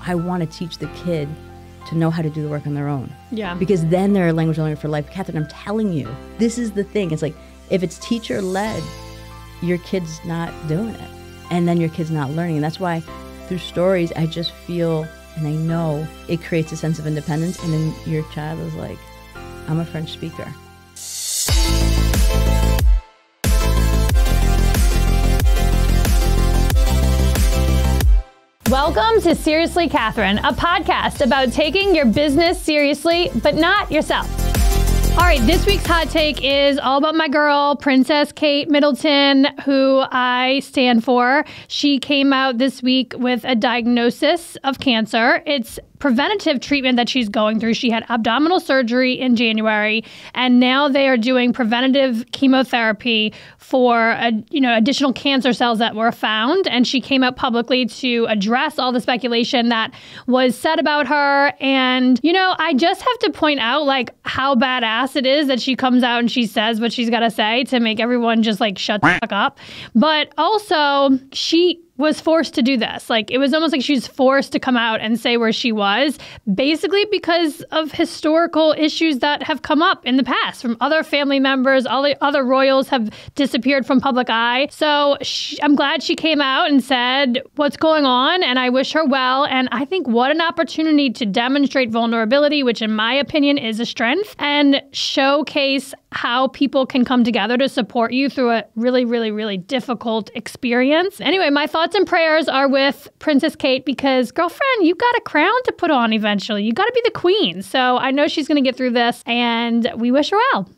I want to teach the kid to know how to do the work on their own. Yeah. Because then they're a language learner for life. Catherine, I'm telling you, this is the thing. It's like, if it's teacher-led, your kid's not doing it. And then your kid's not learning. And that's why through stories, I just feel, and I know, it creates a sense of independence. And then your child is like, I'm a French speaker. Welcome to Seriously Catherine, a podcast about taking your business seriously, but not yourself. All right, this week's hot take is all about my girl, Princess Kate Middleton, who I stand for. She came out this week with a diagnosis of cancer. It's preventative treatment that she's going through. She had abdominal surgery in January, and now they are doing preventative chemotherapy for additional cancer cells that were found. And she came out publicly to address all the speculation that was said about her. And, I just have to point out how badass it is that she comes out and she says what she's got to say to make everyone just shut the fuck up. But also, she was forced to do this. It was almost like she was forced to come out and say where she was, basically because of historical issues that have come up in the past from other family members. All the other royals have disappeared from public eye. So I'm glad she came out and said what's going on, and I wish her well. And I think what an opportunity to demonstrate vulnerability, which in my opinion is a strength, and showcase how people can come together to support you through a really, really, really difficult experience. Anyway, my thoughts and prayers are with Princess Kate because, girlfriend, you got a crown to put on eventually. You got to be the queen. So I know she's going to get through this, and we wish her well.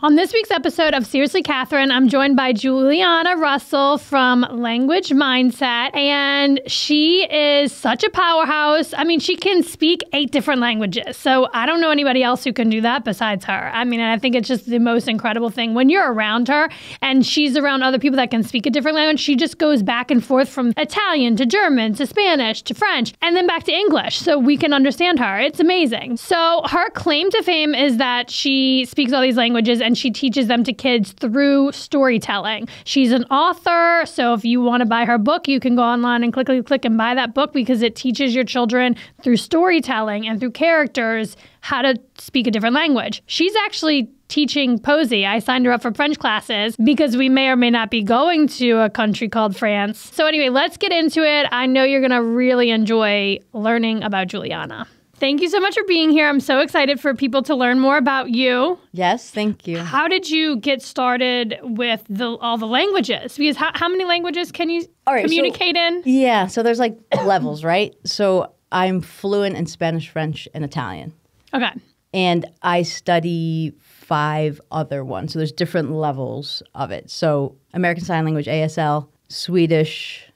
On this week's episode of Seriously Catherine, I'm joined by Juliana Russell from Language Mindset, and she is such a powerhouse. I mean, she can speak 8 different languages, so I don't know anybody else who can do that besides her. I mean, I think it's just the most incredible thing. When you're around her and she's around other people that can speak a different language, she just goes back and forth from Italian to German to Spanish to French, and then back to English, so we can understand her. It's amazing. So her claim to fame is that she speaks all these languages and she teaches them to kids through storytelling. She's an author, so if you want to buy her book, you can go online and click and buy that book because it teaches your children through storytelling and through characters how to speak a different language. She's actually teaching Posey. I signed her up for French classes because we may or may not be going to a country called France. So anyway, let's get into it. I know you're going to really enjoy learning about Juliana. Thank you so much for being here. I'm so excited for people to learn more about you. Yes, thank you. How did you get started with all the languages? Because how many languages can you communicate in? Yeah, so there's levels, right? So I'm fluent in Spanish, French, and Italian. Okay. And I study 5 other ones. So there's different levels of it. So American Sign Language, ASL, Swedish,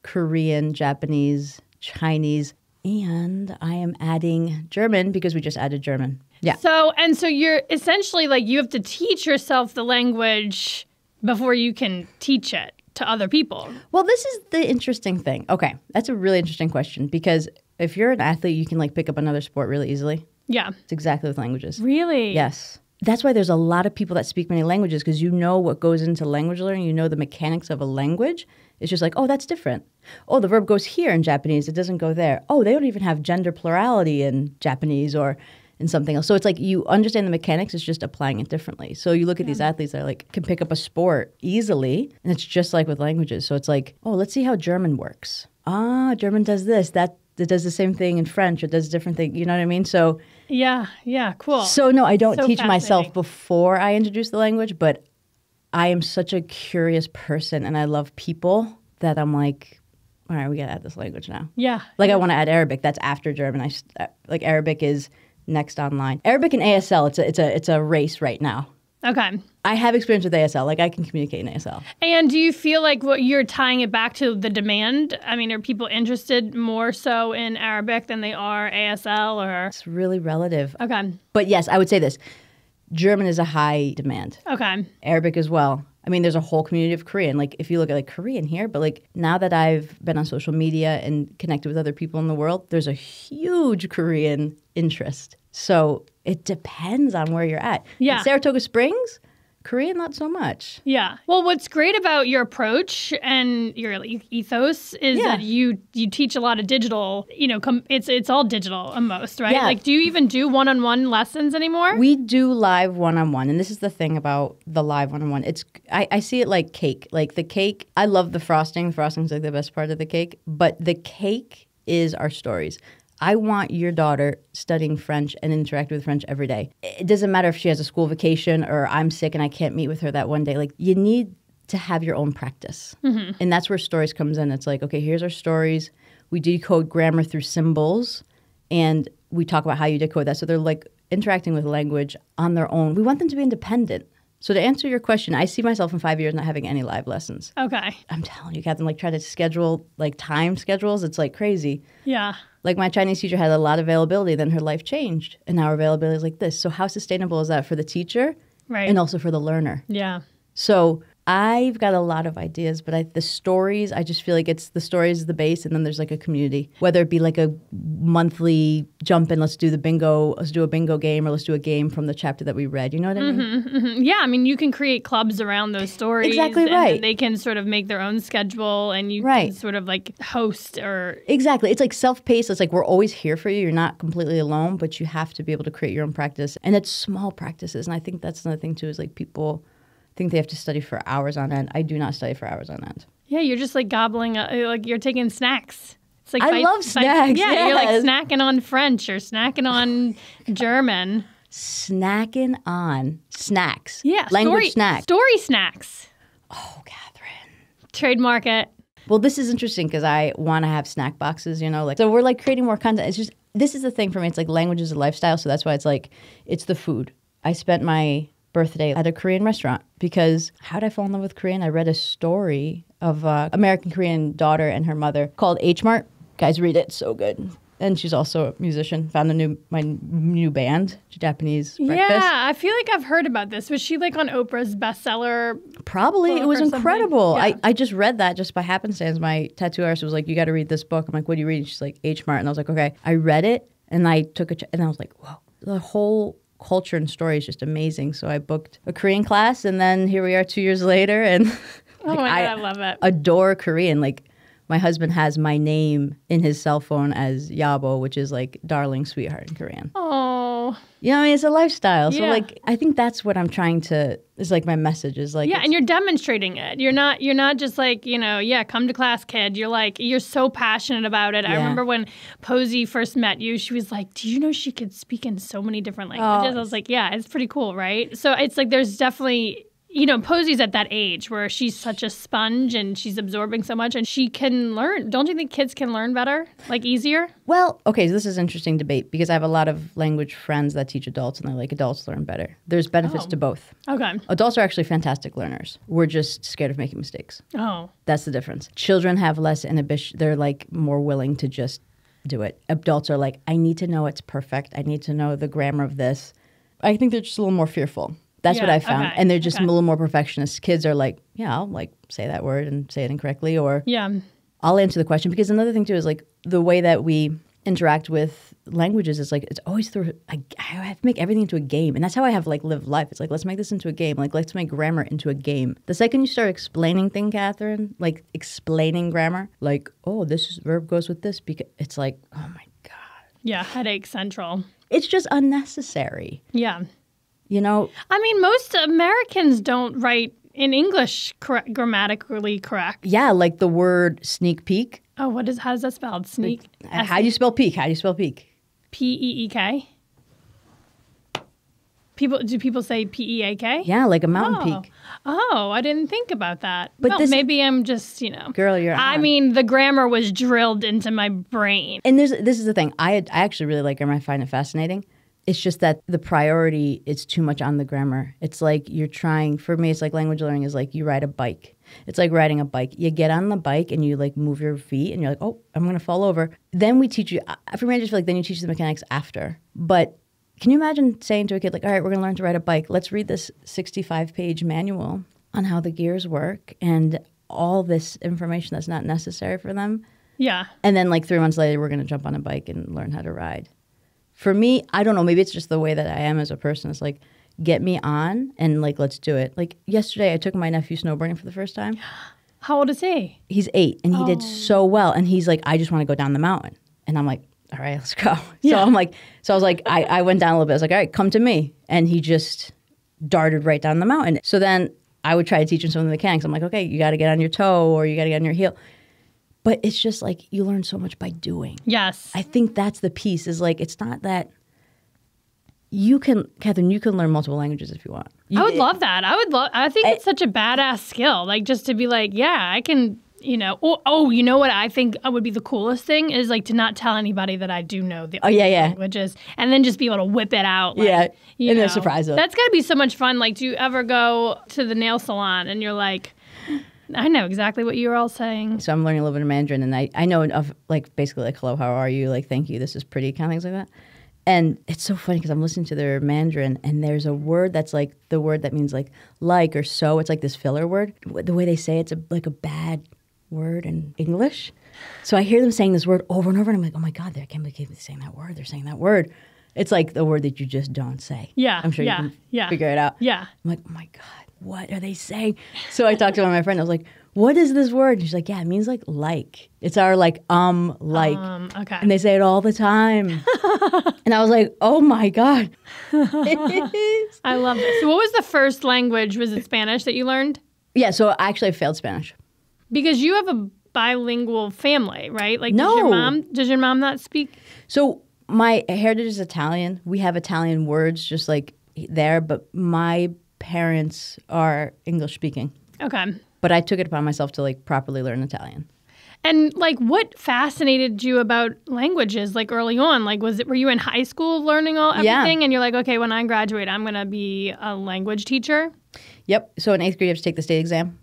Korean, Japanese, Chinese, and I am adding German because we just added German. Yeah. So you're essentially you have to teach yourself the language before you can teach it to other people. Well, this is the interesting thing. Okay. That's a really interesting question because if you're an athlete, you can pick up another sport really easily. Yeah. It's exactly with languages. Really? Yes. That's why there's a lot of people that speak many languages because you know what goes into language learning. You know the mechanics of a language. It's just oh, that's different. Oh, the verb goes here in Japanese. It doesn't go there. Oh, they don't even have gender plurality in Japanese or in something else. So it's you understand the mechanics. It's just applying it differently. So you look at these athletes that can pick up a sport easily. And it's just like with languages. So it's oh, let's see how German works. Ah, German does this. It does the same thing in French. It does a different thing. You know what I mean? So yeah, cool. So no, I don't teach myself before I introduce the language, but I am such a curious person and I love people that I'm all right, we got to add this language now. Yeah. I want to add Arabic. That's after German. Arabic is next online. Arabic and ASL, it's a race right now. Okay. I have experience with ASL. I can communicate in ASL. And do you feel what you're tying it back to the demand? I mean, are people interested more so in Arabic than they are ASL or? It's really relative. Okay. But yes, I would say this. German is a high demand. Okay. Arabic as well. I mean, there's a whole community of Korean. If you look at Korean here, but now that I've been on social media and connected with other people in the world, there's a huge Korean interest. So it depends on where you're at. Yeah. In Saratoga Springs, Korean, not so much. Yeah. Well, what's great about your approach and your ethos is that you teach a lot of digital, it's all digital almost, right? Yeah. Like, do you even do one-on-one lessons anymore? We do live one-on-one, and this is the thing about the live one-on-one. I see it like cake. Like the cake, I love the frosting. Frosting's like the best part of the cake, but the cake is our stories. I want your daughter studying French and interacting with French every day. It doesn't matter if she has a school vacation or I'm sick and I can't meet with her that one day. Like, you need to have your own practice. Mm-hmm. And that's where stories comes in. It's like, okay, here's our stories. We decode grammar through symbols, and we talk about how you decode that. So they're like interacting with language on their own. We want them to be independent. So to answer your question, I see myself in 5 years not having any live lessons. Okay. I'm telling you, Catherine, like try to schedule like time schedules. It's like crazy. Yeah. Like my Chinese teacher had a lot of availability, then her life changed, and now her availability is like this. So how sustainable is that for the teacher, right, and also for the learner? Yeah. So I've got a lot of ideas, but the stories, I just feel like it's the stories is the base, and then there's like a community. Whether it be like a monthly jump in, let's do a bingo game, or let's do a game from the chapter that we read. You know what I mean? Mm-hmm, mm-hmm. Yeah, I mean, you can create clubs around those stories. Exactly right. And they can sort of make their own schedule, and you can sort of like host or... Exactly. It's like self-paced. It's like we're always here for you. You're not completely alone, but you have to be able to create your own practice. And it's small practices. And I think that's another thing too, is like people think they have to study for hours on end. I do not study for hours on end. Yeah, you're just like gobbling, like you're taking snacks. It's like I love snacks. Yeah, yes. You're like snacking on French or snacking on German. Snacking on snacks. Yeah. Language snacks. Story snacks. Oh, Catherine. Trademark it. Well, this is interesting because I want to have snack boxes, so we're like creating more content. It's just, this is the thing for me. It's like language is a lifestyle. So that's why it's like, it's the food. I spent my birthday at a Korean restaurant because how did I fall in love with Korean? I read a story of an American Korean daughter and her mother called H Mart. Guys, read it. It's so good. And she's also a musician. Found my new band, Japanese Breakfast. Yeah, I feel like I've heard about this. Was she like on Oprah's bestseller? Probably. It was incredible. Yeah. I just read that just by happenstance. My tattoo artist was like, you got to read this book. I'm like, what do you read? She's like, H Mart. And I was like, okay. I read it and I took and I was like, whoa, the whole culture and story is just amazing. So I booked a Korean class, and then here we are 2 years later, and oh my God, I love it. Adore Korean. Like my husband has my name in his cell phone as Yabo, which is like darling, sweetheart in Korean. Oh. It's a lifestyle. Yeah. So like I think that's what I'm trying to, is like my message is like, yeah, and you're demonstrating it. You're not just like, come to class, kid. You're like, you're so passionate about it. Yeah. I remember when Posey first met you, she was like, do you know she could speak in so many different languages? I was like, yeah, it's pretty cool, right? So it's like there's definitely, Posey's at that age where she's such a sponge and she's absorbing so much and she can learn. Don't you think kids can learn better, like easier? Well, okay, so this is an interesting debate because I have a lot of language friends that teach adults and they're like, adults learn better. There's benefits to both. Okay. Adults are actually fantastic learners. We're just scared of making mistakes. Oh. That's the difference. Children have less inhibition. They're like more willing to just do it. Adults are like, I need to know it's perfect. I need to know the grammar of this. I think they're just a little more fearful. That's what I found. Okay. And they're just a little more perfectionist. Kids are like, yeah, I'll like say that word and say it incorrectly, or I'll answer the question. Because another thing too is like the way that we interact with languages is like, it's always through, I have to make everything into a game. And that's how I have like lived life. It's like, let's make this into a game. Like, let's make grammar into a game. The second you start explaining things, Catherine, like explaining grammar, like, oh, this verb goes with this, because it's like, oh my God. Yeah, headache central. It's just unnecessary. Yeah. I mean, most Americans don't write in English grammatically correct. Yeah, like the word sneak peek. Oh, how is that spelled? Sneak? How do you spell peek? How do you spell peek? P-E-E-K? Do people say P-E-A-K? Yeah, like a mountain peak. Oh, I didn't think about that. But maybe I'm just, Girl, you're I mean, the grammar was drilled into my brain. And this is the thing. I actually really like grammar. I find it fascinating. It's just that the priority is too much on the grammar. It's like you're trying, for me, it's like language learning is like you ride a bike. It's like riding a bike. You get on the bike and you like move your feet and you're like, oh, I'm going to fall over. Then we teach you, for me, I just feel like then you teach the mechanics after. But can you imagine saying to a kid like, all right, we're going to learn to ride a bike. Let's read this 65-page manual on how the gears work and all this information that's not necessary for them. Yeah. And then like 3 months later, we're going to jump on a bike and learn how to ride. For me, I don't know, maybe it's just the way that I am as a person. It's like, get me on and like, let's do it. Like yesterday, I took my nephew snowboarding for the first time. How old is he? He's 8 and he did so well. And he's like, I just want to go down the mountain. And I'm like, all right, let's go. Yeah. So I was like, I went down a little bit. I was like, all right, come to me. And he just darted right down the mountain. So then I would try to teach him some of the mechanics. I'm like, okay, you got to get on your toe or you got to get on your heel. But it's just like you learn so much by doing. Yes. I think that's the piece is like, it's not that you can, Catherine, you can learn multiple languages if you want. I would love that. I think it's such a badass skill. Like just to be like, yeah, I can, you know, you know what I think would be the coolest thing is like to not tell anybody that I do know the languages and then just be able to whip it out. Like, and then surprise them. That's got to be so much fun. Like, do you ever go to the nail salon and you're like, I know exactly what you were all saying. So I'm learning a little bit of Mandarin and I know of like basically like, hello, how are you? Like, thank you, this is pretty, kind of things like that. And it's so funny because I'm listening to their Mandarin and there's a word that's like the word that means like or so. It's like this filler word. The way they say it's like a bad word in English. So I hear them saying this word over and over and I'm like, oh my God, I can't believe they're saying that word. They're saying that word. It's like the word that you just don't say. Yeah. I'm sure you can figure it out. Yeah. I'm like, oh my God, what are they saying? So I talked to one of my friends. I was like, what is this word? And she's like, yeah, it means like. It's our like. Okay. And they say it all the time. And I was like, oh my God. I love this. So what was the first language? Was it Spanish that you learned? Yeah, so actually I failed Spanish. Because you have a bilingual family, right? Like, no. Does your mom not speak? So my heritage is Italian. We have Italian words just like there, but my parents are English speaking. Okay. But I took it upon myself to like properly learn Italian. And like, what fascinated you about languages like early on? Like, were you in high school learning everything? Yeah. And you're like, okay, when I graduate, I'm going to be a language teacher? Yep. So in 8th grade, you have to take the state exam.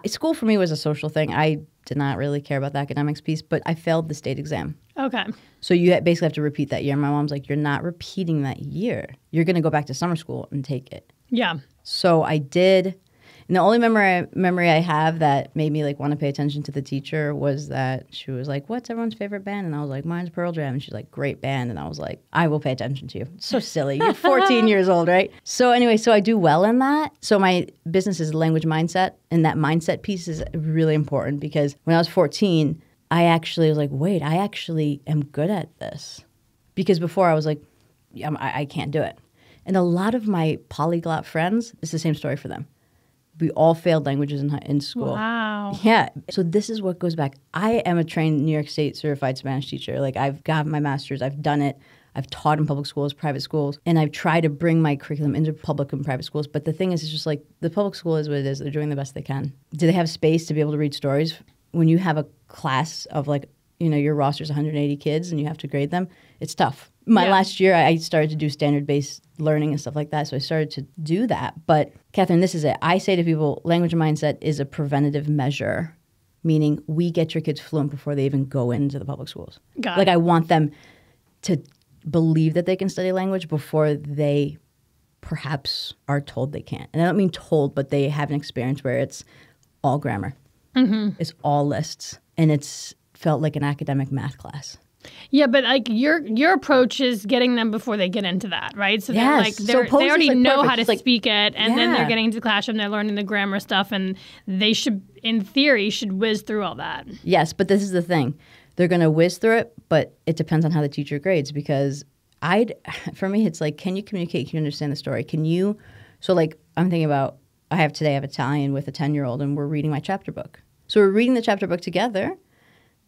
School for me was a social thing. I did not really care about the academics piece, but I failed the state exam. Okay. So you basically have to repeat that year. My mom's like, you're not repeating that year. You're going to go back to summer school and take it. Yeah. So I did. And the only memory I have that made me like want to pay attention to the teacher was that she was like, what's everyone's favorite band? And I was like, mine's Pearl Jam. And she's like, great band. And I was like, I will pay attention to you. It's so silly. You're 14 years old, right? So anyway, so I do well in that. So my business is language mindset. And that mindset piece is really important because when I was 14, I actually was like, wait, I actually am good at this. Because before I was like, I can't do it. And a lot of my polyglot friends, it's the same story for them. We all failed languages in school. Wow. Yeah. So this is what goes back. I am a trained New York State certified Spanish teacher. Like I've got my master's. I've done it. I've taught in public schools, private schools, and I've tried to bring my curriculum into public and private schools. But the thing is, it's just like the public school is what it is. They're doing the best they can. Do they have space to be able to read stories? When you have a class of like, you know, your roster's 180 kids and you have to grade them, it's tough. My last year, I started to do standard-based learning and stuff like that, so I started to do that. But, Catherine, this is it. I say to people, language mindset is a preventative measure, meaning we get your kids fluent before they even go into the public schools. Got like, it. I want them to believe that they can study language before they perhaps are told they can't. And I don't mean told, but they have an experience where it's all grammar. Mm-hmm. It's all lists, and it's felt like an academic math class. Yeah, but like your approach is getting them before they get into that, right? So they're like they already know how to speak it, and then they're getting into the classroom, they're learning the grammar stuff, and they should, in theory, whiz through all that. Yes, but this is the thing. They're going to whiz through it, but it depends on how the teacher grades because for me, it's like, can you communicate? Can you understand the story? So like I'm thinking about, I have Italian with a 10-year-old, and we're reading my chapter book. So we're reading the chapter book together.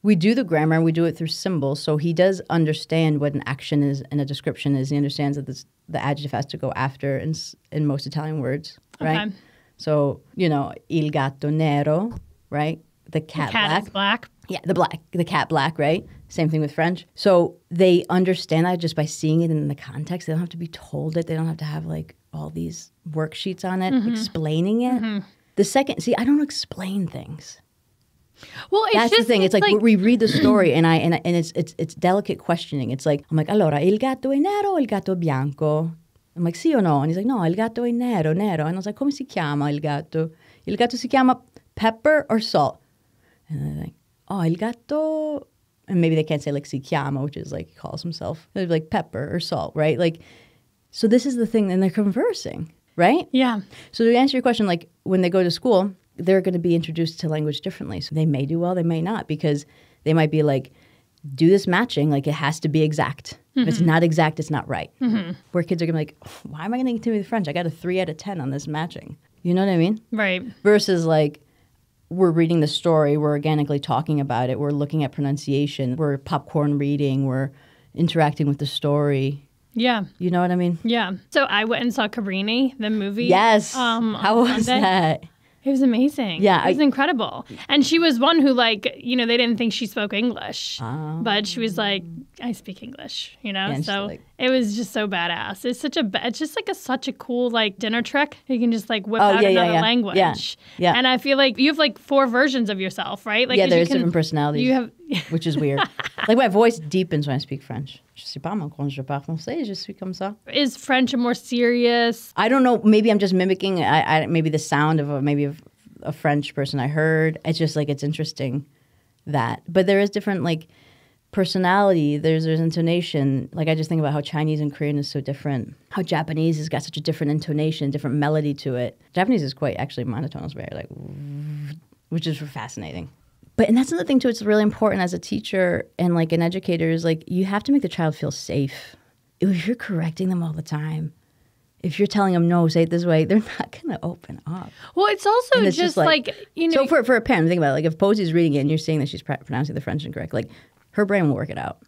We do the grammar, and we do it through symbols, so he does understand what an action is and a description is. He understands that the adjective has to go after in most Italian words, right? Okay. So, you know, il gatto nero, right? The cat is black. Yeah, the cat black, right? Same thing with French. So they understand that just by seeing it in the context. They don't have to be told it. They don't have to have like all these worksheets on it explaining it. Mm-hmm. I don't explain things. Well, that's the thing. It's like we read the story, and it's delicate questioning. It's like I'm like, allora il gatto è nero o il gatto è bianco? I'm like, sì o no? And he's like, no, il gatto è nero. And I was like, come si chiama il gatto? Il gatto si chiama pepper or salt? And they're like, oh, il gatto. And maybe they can't say like si chiama, which is like he calls himself. They're like pepper or salt, right? Like, So this is the thing, and they're conversing, right? Yeah. So to answer your question, like when they go to school, they're going to be introduced to language differently. So they may do well, they may not, because they might be like, do this matching, like it has to be exact. If it's not exact, it's not right. Where kids are going to be like, why am I going to continue with French? I got a 3 out of 10 on this matching. You know what I mean? Right. Versus like, we're reading the story, we're organically talking about it, we're looking at pronunciation, we're popcorn reading, we're interacting with the story. Yeah. You know what I mean? Yeah. So I went and saw Cabrini, the movie. Yes. How was that? It was amazing. Yeah. It was incredible. And she was one who, like, you know, they didn't think she spoke English. But she was like, I speak English, you know? Yeah, so like, it was just so badass. It's it's just like such a cool, like, dinner trick. You can just, like, whip out another language. Yeah. And I feel like you have, like, 4 versions of yourself, right? Like, there's different personalities. You have... which is weird. Like, my voice deepens when I speak French. Je sais pas, moi, quand je parle français, je suis comme ça. Is French a more serious... I don't know. Maybe I'm just mimicking maybe the sound of a French person I heard. It's just like, it's interesting that. But there is different, like, personality. There's intonation. Like, I just think about how Chinese and Korean is so different. How Japanese has got such a different intonation, different melody to it. Japanese is quite actually monotone. It's very like, which is fascinating. And that's another thing too. It's really important as a teacher and like an educator is like, you have to make the child feel safe. If you're correcting them all the time, if you're telling them, no, say it this way, they're not going to open up. Well, it's also just like, you know. So for a parent, think about it. Like if Posey's reading it and you're seeing that she's pronouncing the French incorrect, like her brain will work it out.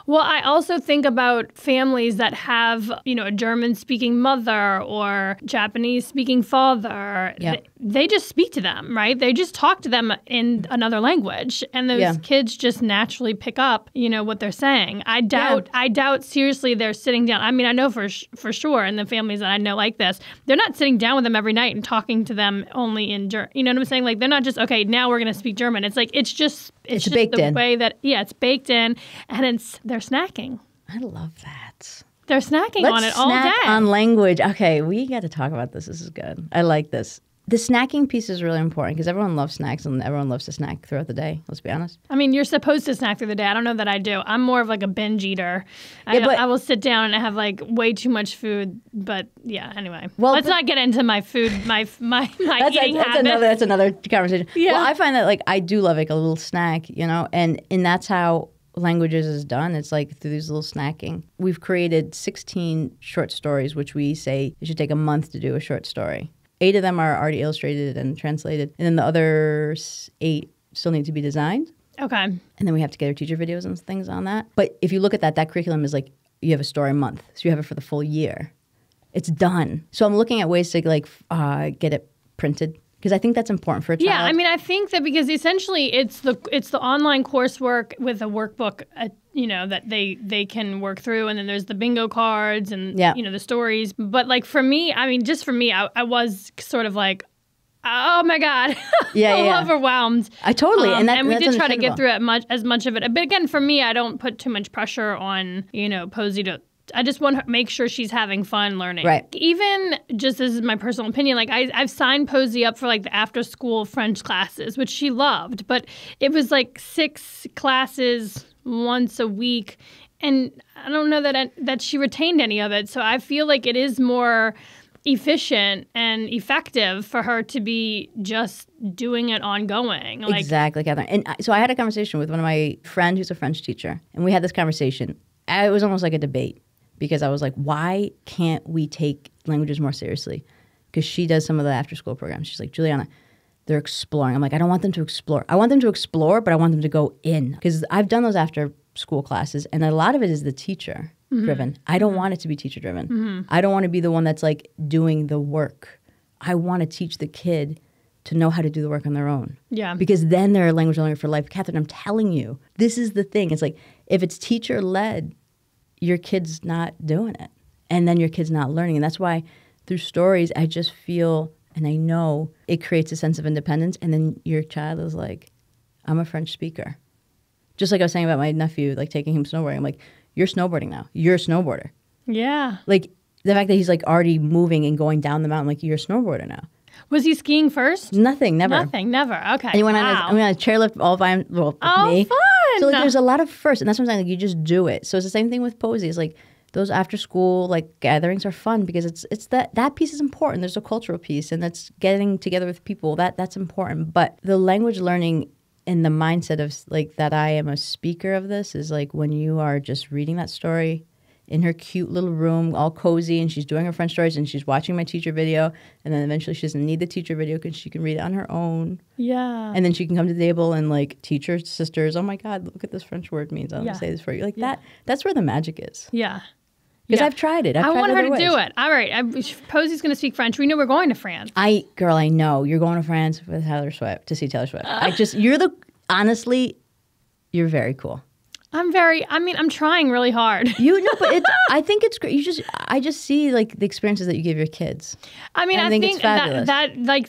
Well, I also think about families that have, you know, a German-speaking mother or Japanese-speaking father. Yeah. They just speak to them, right? They just talk to them in another language, and those kids just naturally pick up, you know, what they're saying. I doubt seriously they're sitting down. I mean, I know for sure, and the families that I know like this, they're not sitting down with them every night and talking to them only in German. You know what I'm saying? Like, they're not just, okay, now we're going to speak German. It's like, it's just baked in. Way that, it's baked in, and they're snacking. I love that. They're snacking on it all day. Let's snack on language. Okay, we got to talk about this. This is good. I like this. The snacking piece is really important because everyone loves snacks and everyone loves to snack throughout the day. Let's be honest. I mean, you're supposed to snack through the day. I don't know that I do. I'm more of like a binge eater. I will sit down and have like way too much food. But yeah, anyway. Well, let's not get into my food, my eating habits. That's another conversation. Yeah. Well, I find that like I do love like a little snack, you know, and that's how languages is done. It's like through these little snacking. We've created 16 short stories, which we say it should take a month to do a short story. 8 of them are already illustrated and translated. And then the other 8 still need to be designed. Okay. And then we have to get our teacher videos and things on that. But if you look at that curriculum is like, you have a story a month. So you have it for the full year. It's done. So I'm looking at ways to like get it printed. Because I think that's important for a child. Yeah, I mean, I think that because essentially it's the online coursework with a workbook, you know, that they can work through, and then there's the bingo cards and you know the stories. But like for me, I mean, just for me, I was sort of like, oh my God, overwhelmed. I totally, and we did try to get through as much of it. But again, for me, I don't put too much pressure on Posey to. I just want to make sure she's having fun learning. Right. Even just this is my personal opinion, like I've signed Posey up for like the after school French classes, which she loved, but it was like 6 classes once a week. And I don't know that she retained any of it. So I feel like it is more efficient and effective for her to be just doing it ongoing. Like, exactly, Catherine. And so I had a conversation with one of my friends who's a French teacher, and we had this conversation. It was almost like a debate. Because I was like, why can't we take languages more seriously? Because she does some of the after-school programs. She's like, Juliana, they're exploring. I'm like, I don't want them to explore. I want them to explore, but I want them to go in. Because I've done those after-school classes, and a lot of it is the teacher-driven. I don't want it to be teacher-driven. I don't want to be the one that's like doing the work. I want to teach the kid to know how to do the work on their own. Yeah. Because then they're a language learner for life. Catherine, I'm telling you, this is the thing. It's like, if it's teacher-led, your kid's not doing it. And then your kid's not learning. And that's why through stories, I just feel, and I know it creates a sense of independence. And then your child is like, I'm a French speaker. Just like I was saying about my nephew, like taking him snowboarding. I'm like, you're snowboarding now. You're a snowboarder. Yeah. Like the fact that he's like already moving and going down the mountain, like you're a snowboarder now. Was he skiing first? Nothing, never. Nothing, never. Okay. And he went on a chairlift all by with me. Fun. So like, there's a lot of firsts, and that's what I'm saying. Like, you just do it. So it's the same thing with Posey. It's like those after school like gatherings are fun because it's that piece is important. There's a cultural piece, and that's getting together with people. That's important. But the language learning in the mindset of like that I am a speaker of this is like when you are just reading that story in her cute little room, all cozy, and she's doing her French stories, and she's watching my teacher video, and then eventually she doesn't need the teacher video because she can read it on her own. Yeah. And then she can come to the table and like teach her sisters, oh my God, look what this French word means. I'm going to say this for you. Like that's where the magic is. Yeah. Because I've tried it. I want her to do it. All right. Posey's going to speak French. We know we're going to France. I know. You're going to France with Taylor Swift to see Taylor Swift. Honestly, you're very cool. I'm trying really hard. But I think it's great. I just see like the experiences that you give your kids. I think it's fabulous.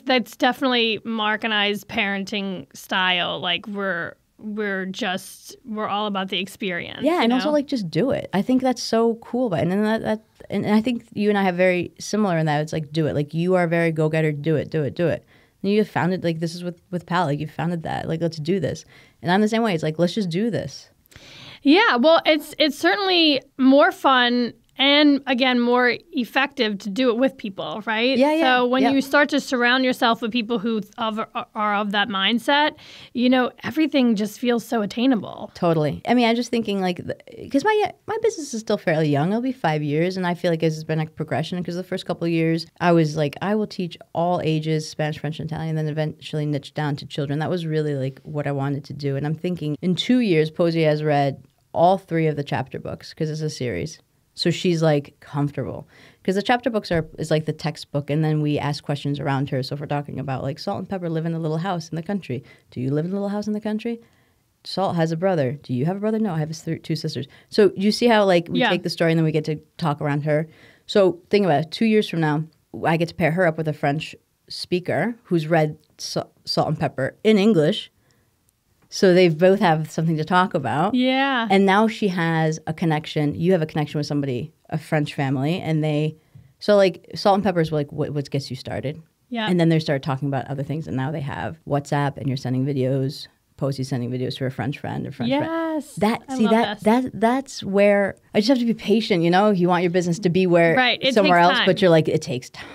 That's definitely Mark and I's parenting style. Like we're all about the experience. Yeah, and also like just do it. I think that's so cool. And then and I think you and I have very similar in that it's like do it. Like you are very go getter. Do it. And you have founded like this is with Pal. Like you founded that. Like let's do this. And I'm the same way. It's like let's just do this. Yeah, well, it's certainly more fun and, again, more effective to do it with people, right? Yeah. So when you start to surround yourself with people who are of that mindset, everything just feels so attainable. Totally. I'm just thinking like, because my business is still fairly young. It'll be 5 years, and I feel like it's been a progression because the first couple of years I was like, I will teach all ages, Spanish, French, and Italian, and then eventually niched down to children. That was really like what I wanted to do. And I'm thinking in 2 years, Posey has read all 3 of the chapter books because it's a series. So she's like comfortable because the chapter books is like the textbook, and then we ask questions around her. So if we're talking about like Salt and Pepper live in a little house in the country, do you live in a little house in the country? Salt has a brother. Do you have a brother? No, I have 2 sisters. So you see how like we take the story and then we get to talk around her. So think about it. 2 years from now, I get to pair her up with a French speaker who's read Salt and Pepper in English. So they both have something to talk about. Yeah. And now she has a connection. You have a connection with somebody, a French family, and so like Salt and Pepper is like what gets you started. Yeah. And then they start talking about other things, and now they have WhatsApp, and you're sending videos. Posey's sending videos to a French friend or French friend. Yes. That's where I just have to be patient. You want your business to be where somewhere else, but you're like it takes time.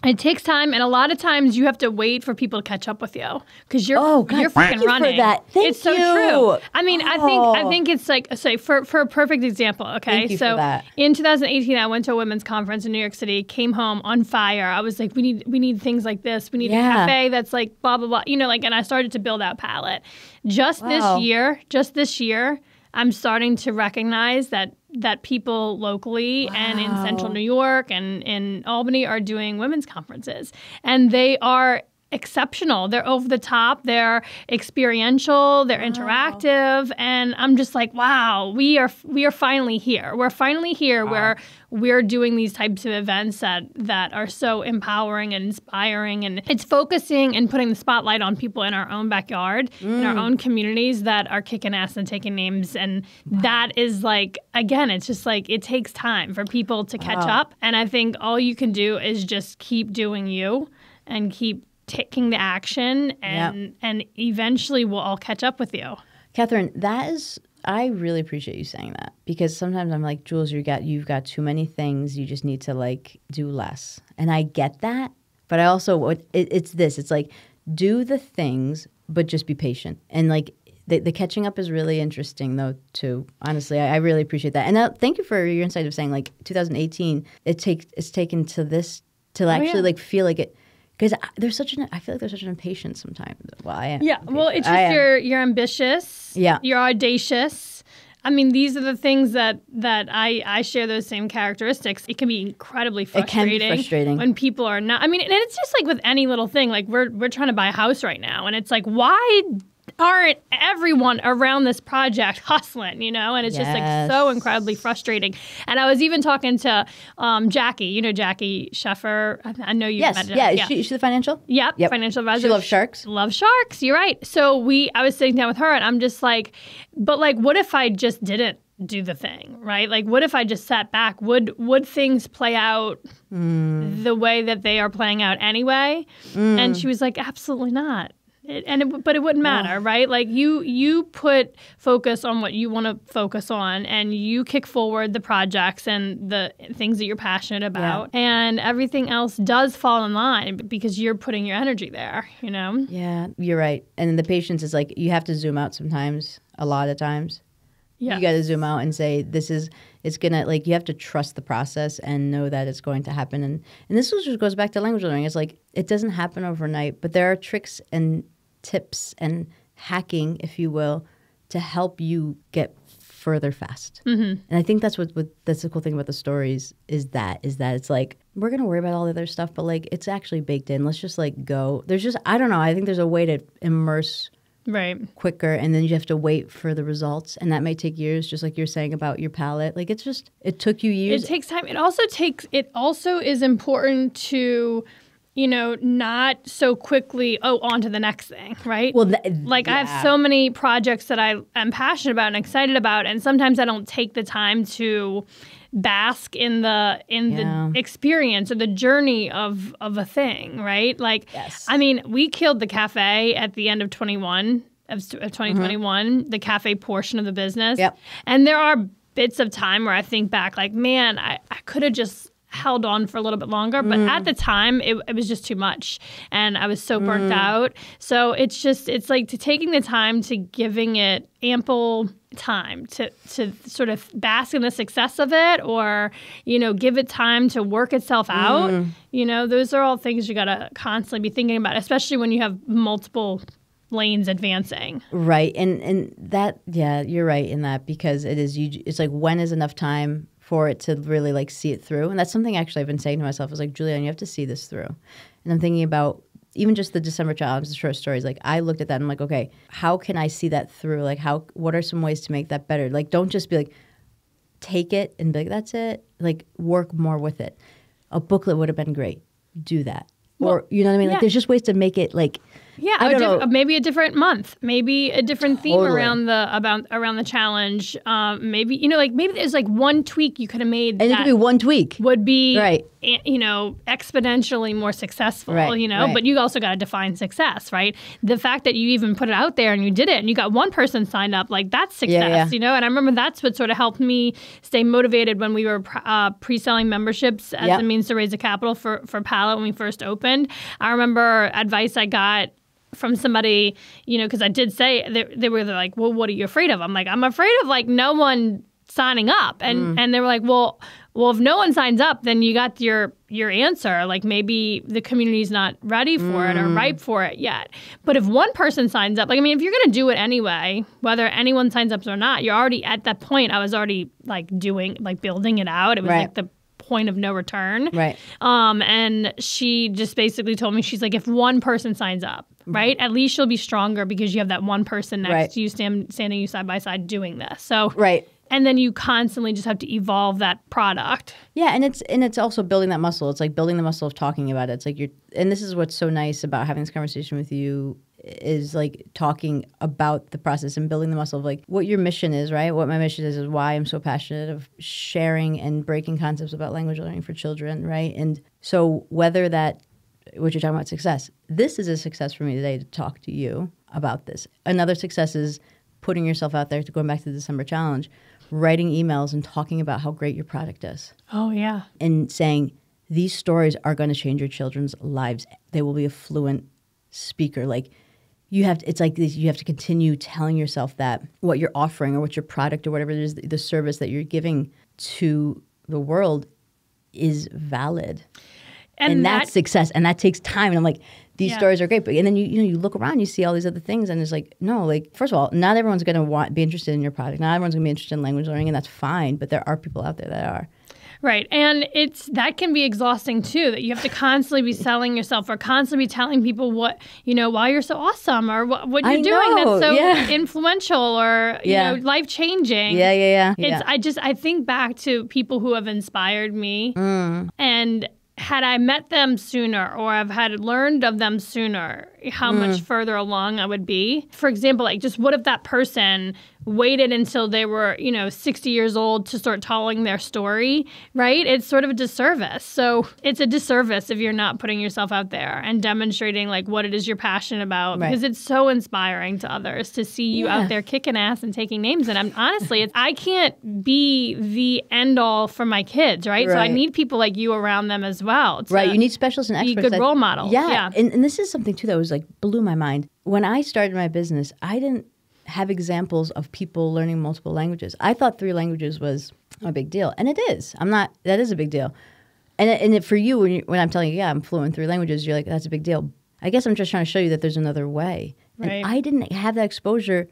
It takes time, and a lot of times you have to wait for people to catch up with you because you're freaking running. For that. Thank it's so you. true. I think it's like for a perfect example. Okay, thank you for that. In 2018, I went to a women's conference in New York City. Came home on fire. I was like, we need things like this. We need a cafe that's like blah blah blah. And I started to build out palette. Just this year, I'm starting to recognize that people locally and in central New York and in Albany are doing women's conferences. And they are exceptional. They're over the top. They're experiential. They're interactive. And I'm just like, wow, we are finally here. We're finally here where we're doing these types of events that are so empowering and inspiring. And it's focusing and putting the spotlight on people in our own backyard, in our own communities that are kicking ass and taking names. And that is like, again, it's just like it takes time for people to catch up. And I think all you can do is just keep doing you and keep taking the action, and eventually we'll all catch up with you. Catherine, I really appreciate you saying that because sometimes I'm like, Jules, you've got too many things. You just need to like do less. And I get that. But I also, it's like do the things, but just be patient. And like the catching up is really interesting though too. Honestly, I really appreciate that. And thank you for your insight of saying like 2018, it's taken to this to actually like feel like it. Because I feel like there's such an impatience sometimes. Well, I am. Yeah, well, it's just you're ambitious. Yeah. You're audacious. These are the things that I share those same characteristics. It can be incredibly frustrating. It can be frustrating. When people are not. And it's just like with any little thing. Like we're trying to buy a house right now. And it's like, why aren't everyone around this project hustling, And it's just like so incredibly frustrating. And I was even talking to Jackie, Jackie Sheffer. I know you've met her. Yeah, is she the financial? Yep, financial advisor. She loves sharks? Loves sharks, you're right. So I was sitting down with her and I'm just like, but like, what if I just didn't do the thing, right? Like, what if I just sat back? Would things play out the way that they are playing out anyway? And she was like, absolutely not. But it wouldn't matter, right? Like you put focus on what you want to focus on, and you kick forward the projects and the things that you're passionate about, and everything else does fall in line because you're putting your energy there, you know? Yeah, you're right. And the patience is like, you have to zoom out sometimes, a lot of times. Yeah. You got to zoom out and say, it's going to, like, you have to trust the process and know that it's going to happen. And this just goes back to language learning. It's like, it doesn't happen overnight, but there are tricks and tips and hacking, if you will, to help you get further fast. And I think that's that's the cool thing about the stories is that it's like, we're going to worry about all the other stuff, but like, it's actually baked in. Let's just like go. There's just, I don't know. I think there's a way to immerse quicker, and then you have to wait for the results, and that may take years, just like you're saying about your palette. Like, it took you years. It takes time. It also is important to, you know, not so quickly, on to the next thing, right? Well, I have so many projects that I am passionate about and excited about, and sometimes I don't take the time to bask in the experience or the journey of a thing, right? Like, I mean, we killed the cafe at the end of 2021, the cafe portion of the business. And there are bits of time where I think back, like, man, I could have just held on for a little bit longer, but at the time it was just too much, and I was so burnt out. So it's like taking the time to giving it ample time to sort of bask in the success of it, or, you know, give it time to work itself out. You know, those are all things you got to constantly be thinking about, especially when you have multiple lanes advancing. Right. And that, you're right in that, because it's like, when is enough time for it to really like see it through? And that's something actually I've been saying to myself, is like, Juliana, you have to see this through. And I'm thinking about even just the December challenge, the short stories. Like, I looked at that and I'm like, okay, how can I see that through? Like, what are some ways to make that better? Like, don't just be like, take it and be like, that's it. Like, work more with it. A booklet would have been great. Do that. Or, you know what I mean? Like, there's just ways to make it like, I don't know. Maybe a different month, maybe a different theme around the challenge. Maybe, you know, like, maybe there's like one tweak you could have made, and it could be one tweak would be you know, exponentially more successful. You know, but you also got to define success, right? The fact that you even put it out there and you did it, and you got one person signed up, like, that's success. You know, and I remember that's what sort of helped me stay motivated when we were pre-selling memberships as a means to raise the capital for Palette when we first opened. I remember advice I got from somebody, you know, because I did say, they were like, well, what are you afraid of? I'm like, I'm afraid of like no one signing up. And they were like, well, if no one signs up, then you got your answer. Like, maybe the community's not ready for it or ripe for it yet. But if one person signs up, like, I mean, if you're going to do it anyway, whether anyone signs up or not, you're already at that point. I was already like building it out. It was like the point of no return. And she just basically told me, she's like, if one person signs up, right, at least you'll be stronger because you have that one person next to you standing you side by side doing this. So and then you constantly just have to evolve that product. Yeah, and it's also building that muscle. It's like building the muscle of talking about it. It's like and this is what's so nice about having this conversation with you, is like talking about the process and building the muscle of like what your mission is, right? What my mission is why I'm so passionate of sharing and breaking concepts about language learning for children, right? And so whether that, what you're talking about, success, this is a success for me today to talk to you about this. Another success is putting yourself out there, to going back to the December challenge, writing emails and talking about how great your product is. Oh, yeah. And saying, these stories are going to change your children's lives. They will be a fluent speaker. Like, it's like this, you have to continue telling yourself that what you're offering or what your product or whatever it is, the service that you're giving to the world is valid. And that's success. And that takes time. And I'm like, these stories are great. But and then you look around, you see all these other things, and it's like, no, like, first of all, not everyone's going to be interested in your product. Not everyone's going to be interested in language learning, and that's fine. But there are people out there that are. Right. And that can be exhausting too, that you have to constantly be selling yourself or constantly be telling people what, you know, why you're so awesome or what you're doing that's so influential or, you know, life-changing. I think back to people who have inspired me, and had I met them sooner or I've had learned of them sooner, how much further along I would be. For example, like, just what if that person waited until they were, 60 years old to start telling their story, right? It's sort of a disservice. So it's a disservice if you're not putting yourself out there and demonstrating like what it is you're passionate about, because it's so inspiring to others to see you out there kicking ass and taking names. And honestly, I can't be the end all for my kids, right? So I need people like you around them as well. Right. You need specialists and experts. Be good role models. Yeah. And this is something too that was like blew my mind. When I started my business, I didn't have examples of people learning multiple languages. I thought 3 languages was a big deal. And it is. That is a big deal. And for you, when I'm telling you, I'm fluent in 3 languages, you're like, that's a big deal. I guess I'm just trying to show you that there's another way. Right. And I didn't have that exposure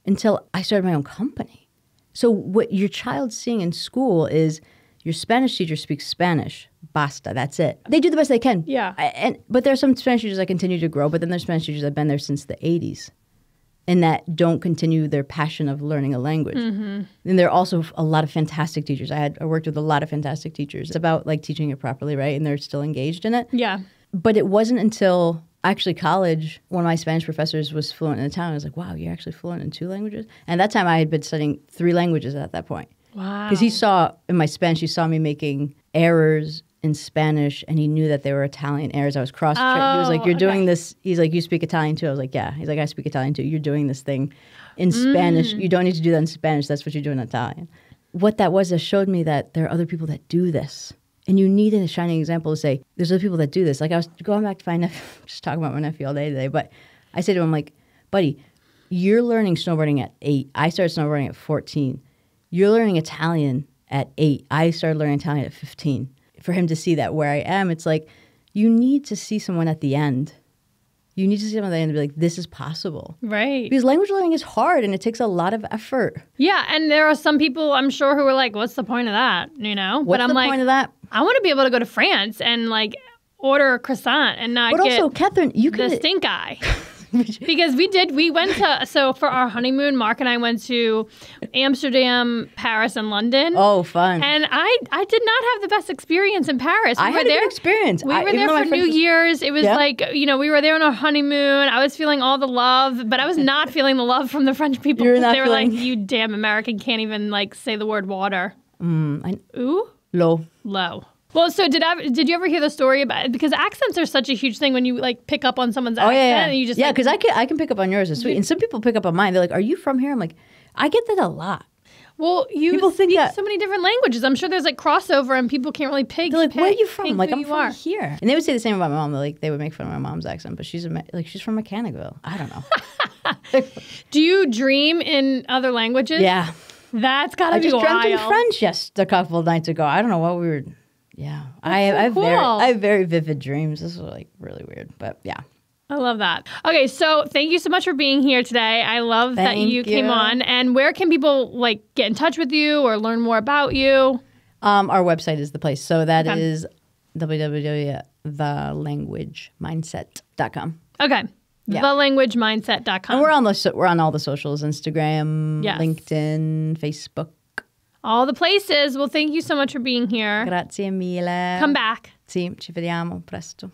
until I started my own company. So what your child's seeing in school is your Spanish teacher speaks Spanish. Basta. That's it. They do the best they can. Yeah. But there are some Spanish teachers that continue to grow, but then there's Spanish teachers that have been there since the 80s. And that don't continue their passion of learning a language. Mm-hmm. And there are also a lot of fantastic teachers. I worked with a lot of fantastic teachers. It's about like teaching it properly, right? And they're still engaged in it. Yeah. But it wasn't until actually college, one of my Spanish professors was fluent in Italian. I was like, wow, you're actually fluent in 2 languages? And at that time I had been studying 3 languages at that point. Wow. Because he saw, in my Spanish, he saw me making errors in Spanish, and he knew that they were Italian errors. I was cross-checked. He was like, you're doing this. He's like, you speak Italian too? I was like, yeah. He's like, I speak Italian too. You're doing this thing in Spanish. You don't need to do that in Spanish. That's what you do in Italian. What that was, it showed me that there are other people that do this. And you need a shining example to say, there's other people that do this. Like I was going back to my nephew, just talking about my nephew all day today, but I said to him, like, buddy, you're learning snowboarding at 8. I started snowboarding at 14. You're learning Italian at 8. I started learning Italian at 15. For him to see that where I am, it's like, you need to see someone at the end. You need to see someone at the end and be like, this is possible. Right. Because language learning is hard and it takes a lot of effort. Yeah, and there are some people, I'm sure, who are like, what's the point of that? What's the point of that? I want to be able to go to France and like order a croissant and not get also, Catherine, you the stink eye. Because we went to, so for our honeymoon, Mark and I went to Amsterdam, Paris, and London. Oh, fun. And I did not have the best experience in Paris. I had a good experience. We were there for New Year's. It was like, we were there on our honeymoon. I was feeling all the love, but I was not feling the love from the French people. They were like, you damn American can't even like say the word water. Ooh? Low. Well, so did you ever hear the story about it? Because accents are such a huge thing when you like pick up on someone's accent. Yeah. And you just because I can pick up on yours. It's sweet. And some people pick up on mine. They're like, are you from here? I'm like, I get that a lot. Well, people speak so many different languages. I'm sure there's like crossover and people can't really pick. They're like, where are you from? I'm like, I'm from here. And they would say the same about my mom. They would make fun of my mom's accent, but she's from Mechanicville. I don't know. Do you dream in other languages? Yeah. That's gotta be wild. I just dreamt in French just a couple of nights ago. I don't know what we were. Yeah, I have very vivid dreams. This is like really weird, but yeah. I love that. Okay, so thank you so much for being here today. I love that you came on. And where can people like get in touch with you or learn more about you? Our website is the place. So that is www.thelanguagemindset.com. Okay. Yeah. Thelanguagemindset.com. And we're on all the socials, Instagram, LinkedIn, Facebook. All the places. Well, thank you so much for being here. Grazie mille. Come back. Sì, ci vediamo presto.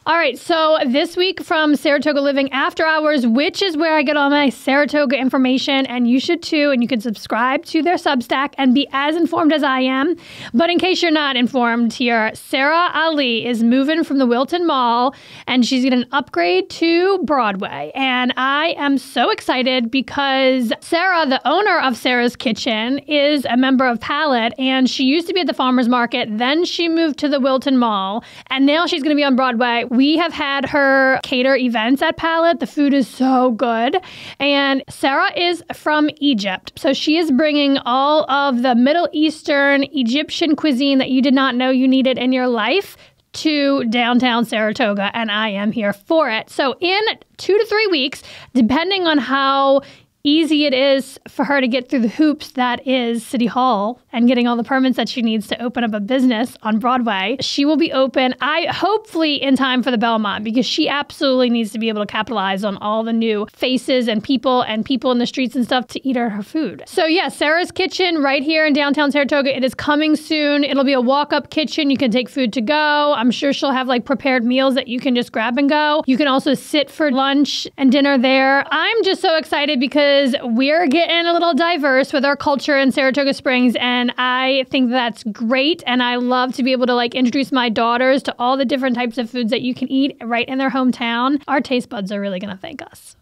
All right, so this week from Saratoga Living After Hours, which is where I get all my Saratoga information, and you should too, and you can subscribe to their Substack and be as informed as I am. But in case you're not informed here, Sarah Ali is moving from the Wilton Mall, and she's getting an upgrade to Broadway. And I am so excited because Sarah, the owner of Sarah's Kitchen, is a member of Palette, and she used to be at the Farmers Market, then she moved to the Wilton Mall, and now she's going to be on Broadway. We have had her cater events at Palette. The food is so good. And Sarah is from Egypt. So she is bringing all of the Middle Eastern Egyptian cuisine that you did not know you needed in your life to downtown Saratoga. And I am here for it. So in 2 to 3 weeks, depending on how easy it is for her to get through the hoops that is City Hall and getting all the permits that she needs to open up a business on Broadway. She will be open, hopefully in time for the Belmont, because she absolutely needs to be able to capitalize on all the new faces and people in the streets and stuff to eat her food. So yeah, Sarah's Kitchen right here in downtown Saratoga. It is coming soon. It'll be a walk-up kitchen. You can take food to go. I'm sure she'll have like prepared meals that you can just grab and go. You can also sit for lunch and dinner there. I'm just so excited because we're getting a little diverse with our culture in Saratoga Springs, and I think that's great. And I love to be able to like introduce my daughters to all the different types of foods that you can eat right in their hometown. Our taste buds are really going to thank us.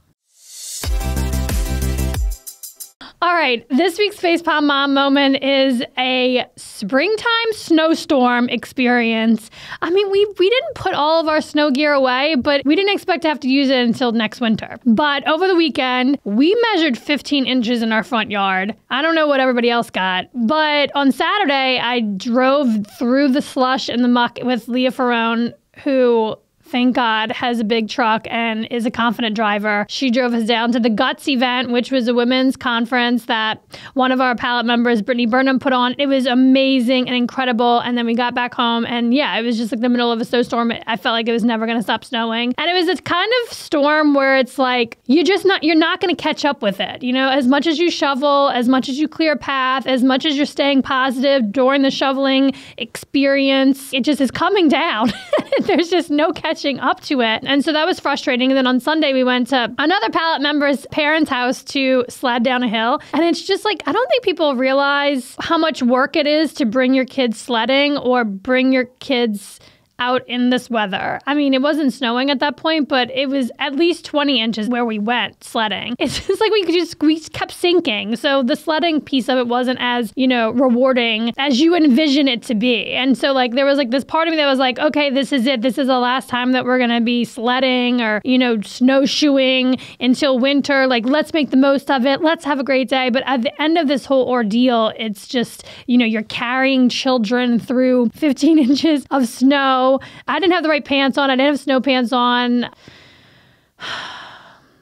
All right, this week's Facepalm Mom moment is a springtime snowstorm experience. I mean, we didn't put all of our snow gear away, but we didn't expect to have to use it until next winter. But over the weekend, we measured 15 inches in our front yard. I don't know what everybody else got, but on Saturday, I drove through the slush and the muck with Leah Ferrone, who, thank God, has a big truck and is a confident driver. She drove us down to the Guts event, which was a women's conference that one of our palette members, Brittany Burnham, put on. It was amazing and incredible. And then we got back home and yeah, it was just like the middle of a snowstorm. I felt like it was never going to stop snowing. And it was this kind of storm where it's like, you're not going to catch up with it. You know, as much as you shovel, as much as you clear a path, as much as you're staying positive during the shoveling experience, it just is coming down. There's just no catching up to it. And so that was frustrating. And then on Sunday, we went to another palette member's parents' house to sled down a hill. And it's just like, I don't think people realize how much work it is to bring your kids sledding or bring your kids out in this weather. I mean, it wasn't snowing at that point, but it was at least 20 inches where we went sledding. It's just like we kept sinking. So the sledding piece of it wasn't as, rewarding as you envision it to be. And so like, there was like this part of me that was like, okay, this is it. This is the last time that we're going to be sledding or, snowshoeing until winter. Like, let's make the most of it. Let's have a great day. But at the end of this whole ordeal, it's just, you're carrying children through 15 inches of snow. I didn't have the right pants on. I didn't have snow pants on.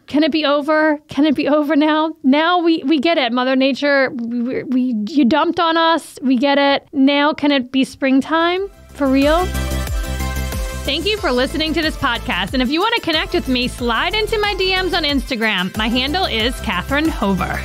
Can it be over? Can it be over now? Now we get it. Mother Nature, you dumped on us. We get it. Now can it be springtime? For real? Thank you for listening to this podcast. And if you want to connect with me, slide into my DMs on Instagram. My handle is Catherine Hover.